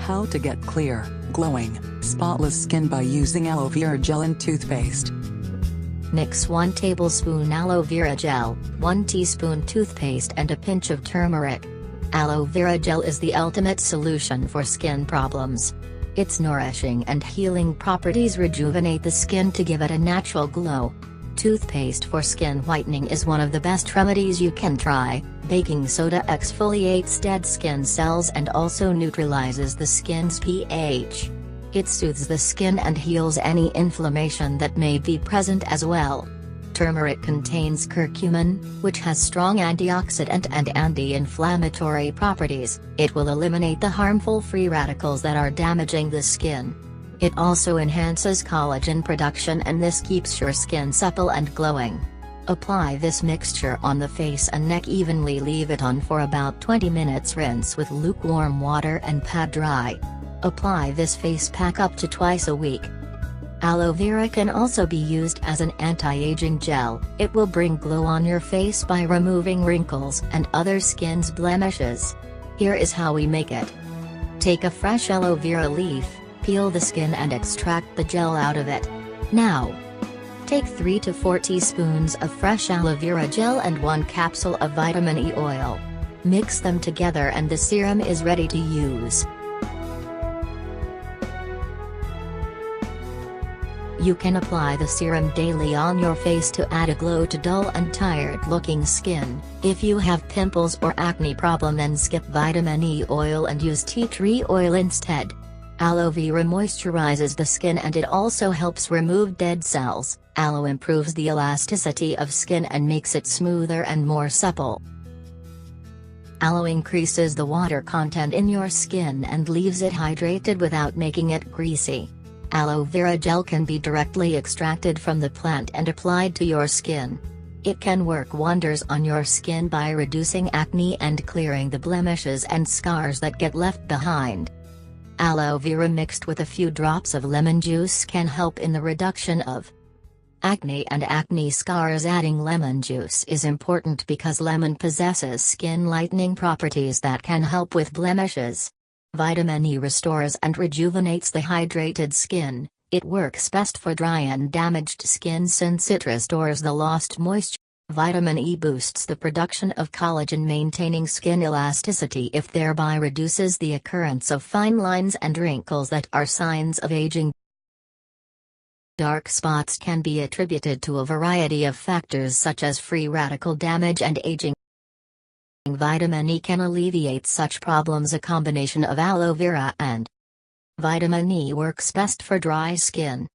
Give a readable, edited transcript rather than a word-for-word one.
How to get clear, glowing, spotless skin by using aloe vera gel and toothpaste. Mix 1 tablespoon aloe vera gel, 1 teaspoon toothpaste and a pinch of turmeric. Aloe vera gel is the ultimate solution for skin problems. Its nourishing and healing properties rejuvenate the skin to give it a natural glow. Toothpaste for skin whitening is one of the best remedies you can try. Baking soda exfoliates dead skin cells and also neutralizes the skin's pH. It soothes the skin and heals any inflammation that may be present as well. Turmeric contains curcumin, which has strong antioxidant and anti-inflammatory properties. It will eliminate the harmful free radicals that are damaging the skin. It also enhances collagen production, and this keeps your skin supple and glowing. Apply this mixture on the face and neck evenly, leave it on for about 20 minutes, rinse with lukewarm water and pat dry. Apply this face pack up to twice a week. Aloe vera can also be used as an anti-aging gel. It will bring glow on your face by removing wrinkles and other skin's blemishes. Here is how we make it. Take a fresh aloe vera leaf, peel the skin and extract the gel out of it. Now, take 3 to 4 teaspoons of fresh aloe vera gel and 1 capsule of vitamin E oil. Mix them together and the serum is ready to use. You can apply the serum daily on your face to add a glow to dull and tired-looking skin. If you have pimples or acne problem, then skip vitamin E oil and use tea tree oil instead. Aloe vera moisturizes the skin and it also helps remove dead cells. Aloe improves the elasticity of skin and makes it smoother and more supple. Aloe increases the water content in your skin and leaves it hydrated without making it greasy. Aloe vera gel can be directly extracted from the plant and applied to your skin. It can work wonders on your skin by reducing acne and clearing the blemishes and scars that get left behind. Aloe vera mixed with a few drops of lemon juice can help in the reduction of acne and acne scars. Adding lemon juice is important because lemon possesses skin lightening properties that can help with blemishes. Vitamin E restores and rejuvenates the hydrated skin. It works best for dry and damaged skin since it restores the lost moisture. Vitamin E boosts the production of collagen, maintaining skin elasticity, it thereby reduces the occurrence of fine lines and wrinkles that are signs of aging. Dark spots can be attributed to a variety of factors such as free radical damage and aging. Vitamin E can alleviate such problems. A combination of aloe vera and vitamin E works best for dry skin.